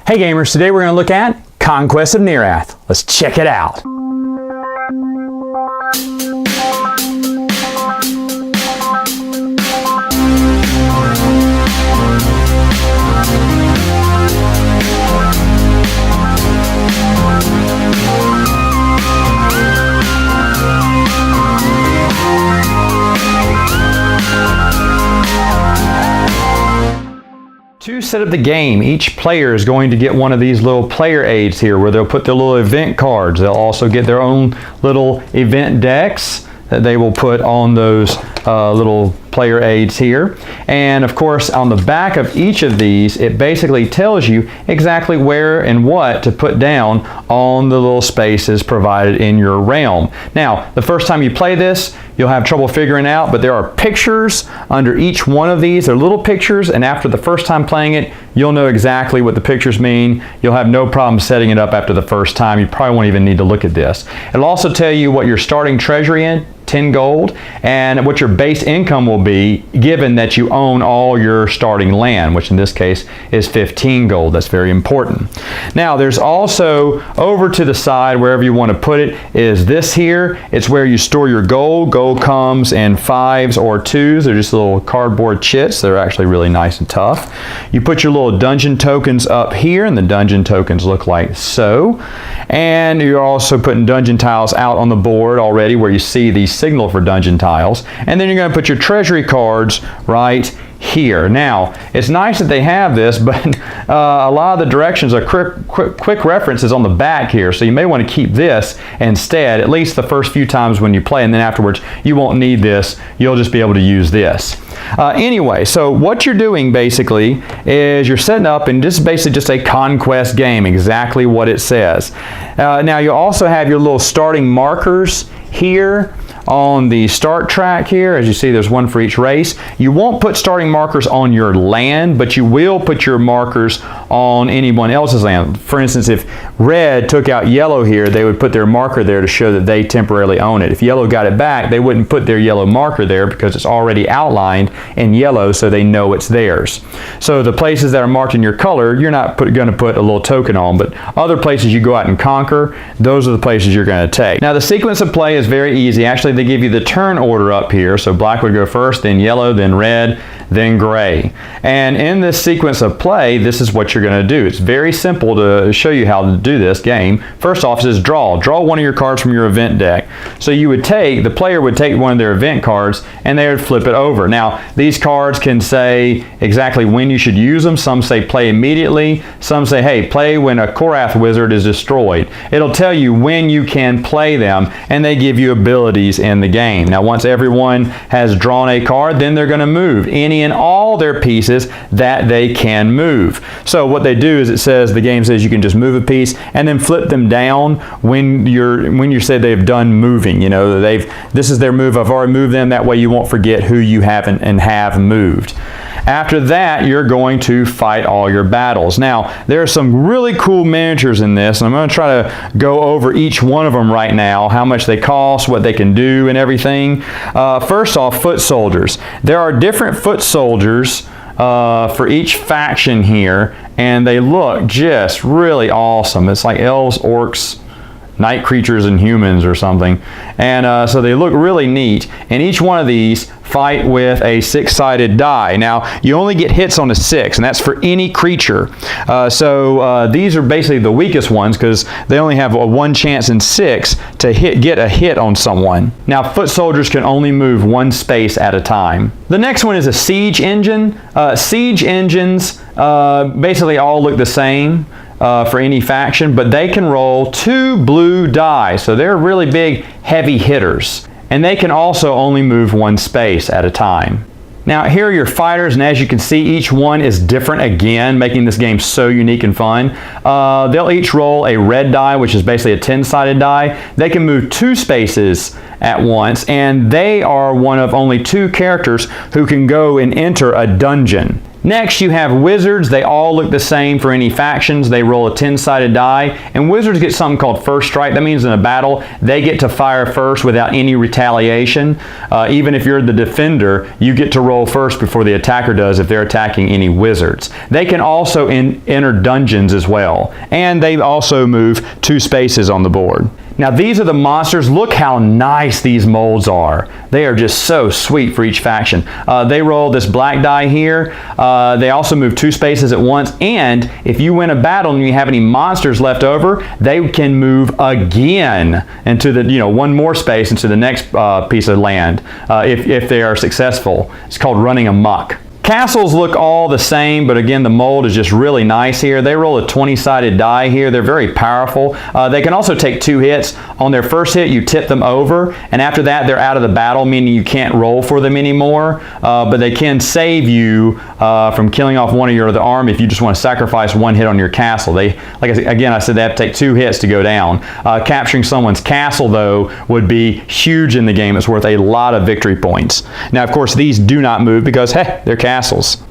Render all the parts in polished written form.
Hey gamers, today we're going to look at Conquest of Nerath. Let's check it out. To set up the game, each player is going to get one of these little player aids here where they'll put their little event cards. They'll also get their own little event decks that they will put on those little player aids here. And of course, on the back of each of these, it basically tells you exactly where and what to put down on the little spaces provided in your realm. Now, the first time you play this, you'll have trouble figuring out, but there are pictures under each one of these. They're little pictures, and after the first time playing it, you'll know exactly what the pictures mean. You'll have no problem setting it up after the first time. You probably won't even need to look at this. It'll also tell you what your starting treasury is, 10 gold, and what your base income will be given that you own all your starting land, which in this case is 15 gold. That's very important. Now there's also over to the side, wherever you want to put it, is this here. It's where you store your gold. Gold comes in 5s or 2s. They're just little cardboard chits. They're actually really nice and tough. You put your little dungeon tokens up here, and the dungeon tokens look like so. And you're also putting dungeon tiles out on the board already where you see these signal for dungeon tiles, and then you're going to put your treasury cards right here. Now, it's nice that they have this, but a lot of the directions are quick references on the back here, so you may want to keep this instead, at least the first few times when you play, and then afterwards you won't need this. You'll just be able to use this. Anyway, so what you're doing basically is you're setting up, and this is basically just a conquest game, exactly what it says. Now, you also have your little starting markers here on the start track here. As you see, there's one for each race. You won't put starting markers on your land, but you will put your markers on anyone else's land. For instance, if red took out yellow here, they would put their marker there to show that they temporarily own it. If yellow got it back, they wouldn't put their yellow marker there because it's already outlined in yellow, so they know it's theirs. So the places that are marked in your color, you're not going to put a little token on, but other places you go out and conquer, those are the places you're going to take. Now, the sequence of play is very easy. Actually, they give you the turn order up here. So black would go first, then yellow, then red, then gray. And in this sequence of play, this is what you're going to do. It's very simple to show you how to do this game. First off, it says draw. Draw one of your cards from your event deck. So you would take, the player would take one of their event cards and they would flip it over. Now, these cards can say exactly when you should use them. Some say play immediately. Some say, hey, play when a Korath wizard is destroyed. It'll tell you when you can play them, and they give you abilities in the game. Now, once everyone has drawn a card, then they're going to move any and all their pieces that they can move. So what they do is, it says, the game says you can just move a piece and then flip them down when you say they've done moving. You know, this is their move. I've already moved them. That way you won't forget who you haven't and have moved. After that, you're going to fight all your battles. Now, there are some really cool miniatures in this, and I'm going to try to go over each one of them right now, how much they cost, what they can do, and everything. First off, foot soldiers. There are different foot soldiers for each faction here, and they look just really awesome. It's like elves, orcs, night creatures, and humans or something. And so they look really neat. And each one of these fight with a 6-sided die. Now, you only get hits on a 6, and that's for any creature. So these are basically the weakest ones because they only have a 1 chance in 6 to get a hit on someone. Now, foot soldiers can only move 1 space at a time. The next one is a siege engine. Siege engines basically all look the same for any faction, but they can roll 2 blue die. So they're really big, heavy hitters. And they can also only move 1 space at a time. Now, here are your fighters, and as you can see, each one is different again, making this game so unique and fun. They'll each roll a red die, which is basically a 10-sided die. They can move 2 spaces at once, and they are one of only 2 characters who can go and enter a dungeon. Next, you have wizards. They all look the same for any factions. They roll a 10-sided die, and wizards get something called first strike. That means in a battle, they get to fire first without any retaliation. Even if you're the defender, you get to roll first before the attacker does if they're attacking any wizards. They can also enter dungeons as well, and they also move 2 spaces on the board. Now these are the monsters. Look how nice these molds are. They are just so sweet for each faction. They roll this black die here. They also move 2 spaces at once, and if you win a battle and you have any monsters left over, they can move again into the, 1 more space into the next piece of land if they are successful. It's called running amok. Castles look all the same, but again, the mold is just really nice here. They roll a 20-sided die here. They're very powerful. They can also take 2 hits. On their first hit, you tip them over, and after that, they're out of the battle, meaning you can't roll for them anymore, but they can save you from killing off one of your other army if you just want to sacrifice 1 hit on your castle. Like I said, they have to take 2 hits to go down. Capturing someone's castle, though, would be huge in the game. It's worth a lot of victory points. Now, of course, these do not move because, hey, they're castles.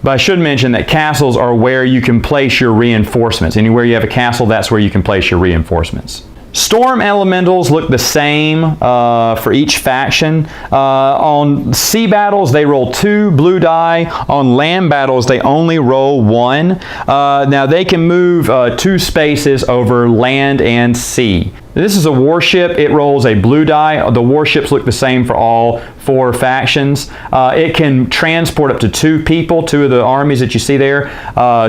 But I should mention that castles are where you can place your reinforcements. Anywhere you have a castle, that's where you can place your reinforcements. Storm elementals look the same for each faction. On sea battles, they roll 2 blue die. On land battles, they only roll 1. Now they can move 2 spaces over land and sea. This is a warship. It rolls a blue die. The warships look the same for all 4 factions. It can transport up to 2 people, 2 of the armies that you see there,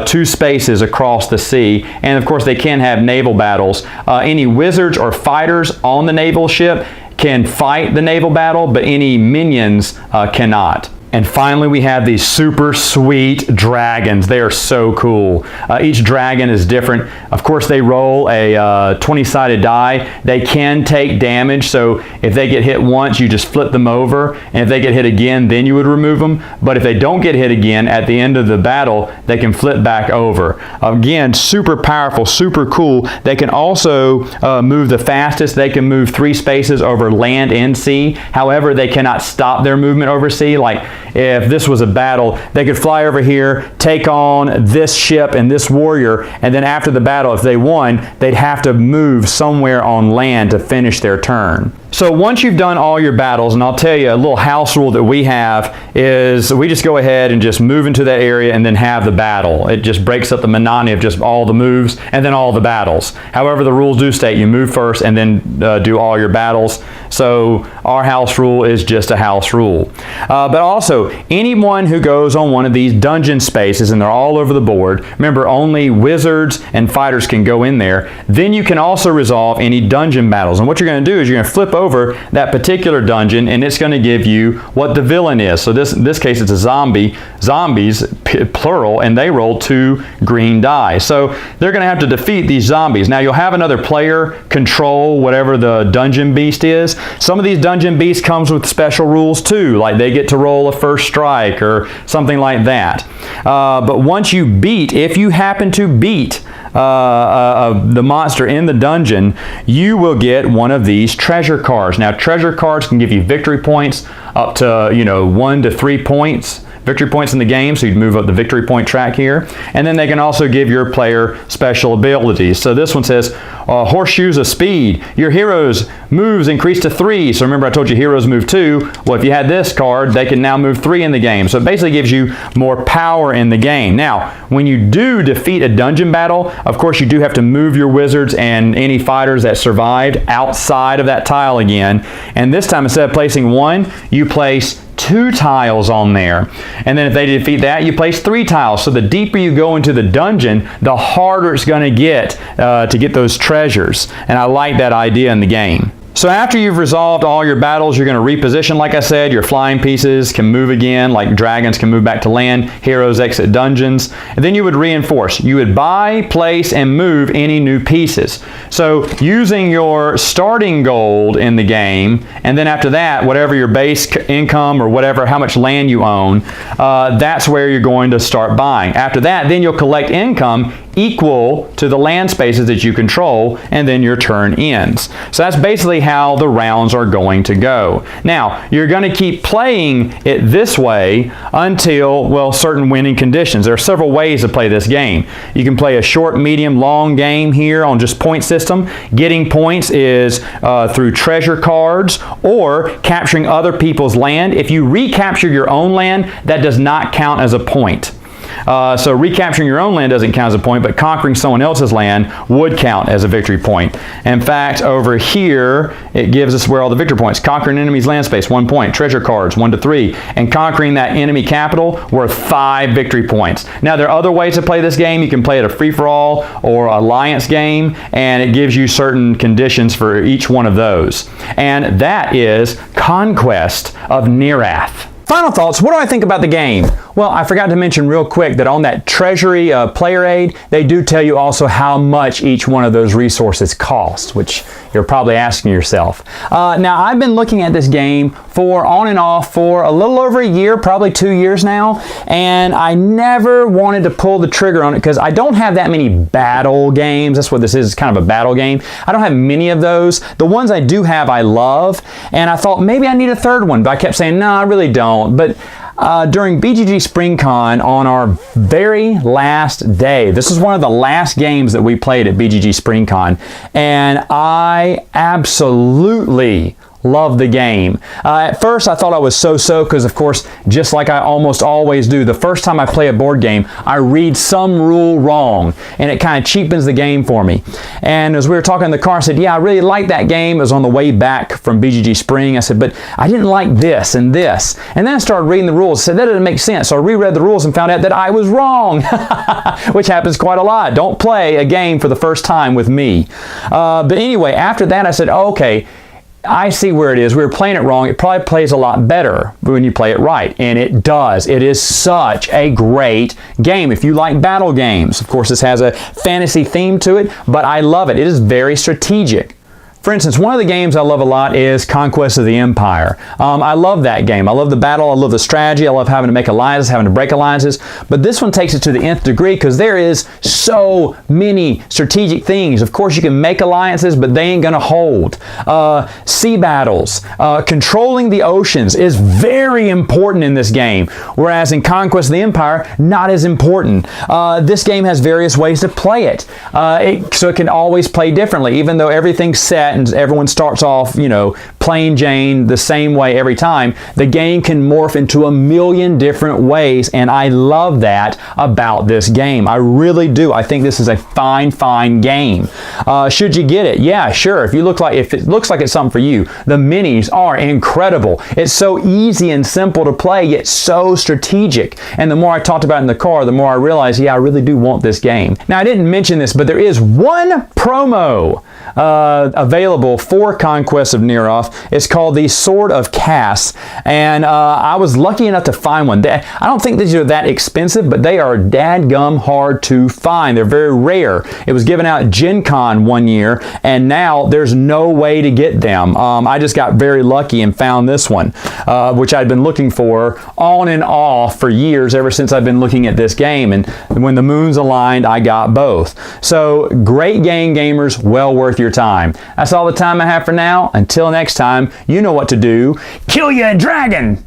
2 spaces across the sea. And of course, they can have naval battles. Any wizards or fighters on the naval ship can fight the naval battle, but any minions cannot. And finally, we have these super sweet dragons. They are so cool. Each dragon is different. Of course, they roll a 20-sided die. They can take damage, so if they get hit once, you just flip them over. And if they get hit again, then you would remove them. But if they don't get hit again, at the end of the battle, they can flip back over. Again, super powerful, super cool. They can also move the fastest. They can move 3 spaces over land and sea. However, they cannot stop their movement over sea. Like, if this was a battle, they could fly over here, take on this ship and this warrior, and then after the battle, if they won, they'd have to move somewhere on land to finish their turn. So once you've done all your battles, and I'll tell you a little house rule that we have is we just go ahead and just move into that area and then have the battle. It just breaks up the monotony of just all the moves and then all the battles. However, the rules do state you move first and then do all your battles. So our house rule is just a house rule. But also, anyone who goes on one of these dungeon spaces, and they're all over the board, remember only wizards and fighters can go in there, then you can also resolve any dungeon battles. And what you're going to do is you're going to flip over that particular dungeon, and it's going to give you what the villain is. So in this case, it's a zombies, plural, and they roll 2 green die. So they're going to have to defeat these zombies. Now you'll have another player control whatever the dungeon beast is. Some of these dungeon beasts comes with special rules too, like they get to roll a first strike or something like that. But once you if you happen to beat the monster in the dungeon, you will get one of these treasure cards. Now, treasure cards can give you victory points up to 1 to 3 points. Victory points in the game, so you'd move up the victory point track here. And then they can also give your player special abilities. So this one says, horseshoes of speed. Your heroes moves increase to 3. So remember I told you heroes move 2. Well, if you had this card, they can now move 3 in the game. So it basically gives you more power in the game. Now, when you do defeat a dungeon battle, of course you do have to move your wizards and any fighters that survived outside of that tile again. And this time, instead of placing 1, you place 2 tiles on there. And then if they defeat that, you place 3 tiles. So the deeper you go into the dungeon, the harder it's going to get those treasures. And I like that idea in the game. So after you've resolved all your battles, you're going to reposition. Like I said, your flying pieces can move again, like dragons can move back to land, heroes exit dungeons, and then you would reinforce. You would buy, place, and move any new pieces. So using your starting gold in the game, and then after that, whatever your base income or whatever, how much land you own, that's where you're going to start buying. After that, then you'll collect income equal to the land spaces that you control, and then your turn ends. So that's basically how the rounds are going to go. Now, you're going to keep playing it this way until, well, certain winning conditions. There are several ways to play this game. You can play a short, medium, long game here on just point system. Getting points is through treasure cards or capturing other people's land. If you recapture your own land, that does not count as a point. So recapturing your own land doesn't count as a point, but conquering someone else's land would count as a victory point. In fact, over here, it gives us where all the victory points. Conquering an enemy's land space, 1 point. Treasure cards, 1 to 3. And conquering that enemy capital, worth 5 victory points. Now, there are other ways to play this game. You can play it a free-for-all or alliance game, and it gives you certain conditions for each one of those. And that is Conquest of Nerath. Final thoughts, what do I think about the game? Well, I forgot to mention real quick that on that Treasury player aid, they do tell you also how much each one of those resources cost, which you're probably asking yourself. Now, I've been looking at this game for on and off for a little over a year, probably 2 years now, and I never wanted to pull the trigger on it because I don't have that many battle games. That's what this is, kind of a battle game. I don't have many of those. The ones I do have, I love, and I thought maybe I need a third one, but I kept saying, no, I really don't. But during BGG SpringCon on our very last day, this is one of the last games that we played at BGG SpringCon, and I absolutely love the game. At first I thought I was so-so because, of course, just like I almost always do, the first time I play a board game, I read some rule wrong, and it kind of cheapens the game for me. And as we were talking in the car, I said, yeah, I really like that game. It was on the way back from BGG Spring. I said, but I didn't like this and this. And then I started reading the rules. I said, that doesn't make sense. So I reread the rules and found out that I was wrong, which happens quite a lot. Don't play a game for the first time with me. But anyway, after that, I said, oh, okay, I see where it is. We were playing it wrong. It probably plays a lot better when you play it right. And it does. It is such a great game. If you like battle games, of course, this has a fantasy theme to it, but I love it. It is very strategic. For instance, one of the games I love a lot is Conquest of the Empire. I love that game. I love the battle. I love the strategy. I love having to make alliances, having to break alliances. But this one takes it to the nth degree because there is so many strategic things. Of course, you can make alliances, but they ain't going to hold. Sea battles, controlling the oceans is very important in this game, whereas in Conquest of the Empire, not as important. This game has various ways to play it. So it can always play differently, even though everything's set and everyone starts off, you know, plain Jane the same way every time. The game can morph into a million different ways, and I love that about this game. I really do. I think this is a fine game. Should you get it? Yeah, sure. If it looks like it's something for you. The minis are incredible. It's so easy and simple to play, yet so strategic. And the more I talked about it in the car, the more I realized, yeah, I really do want this game. Now, I didn't mention this, but there is one promo available for Conquest of Nerath. It's called the Sword of Cass, and I was lucky enough to find one. I don't think these are that expensive, but they are dadgum hard to find. They're very rare. It was given out at Gen Con one year, and now there's no way to get them. I just got very lucky and found this one, which I'd been looking for on and off for years, ever since I've been looking at this game, and when the moons aligned, I got both. So, great game, gamers, well worth your time. That's all the time I have for now. Until next time, you know what to do. Kill ya, dragon!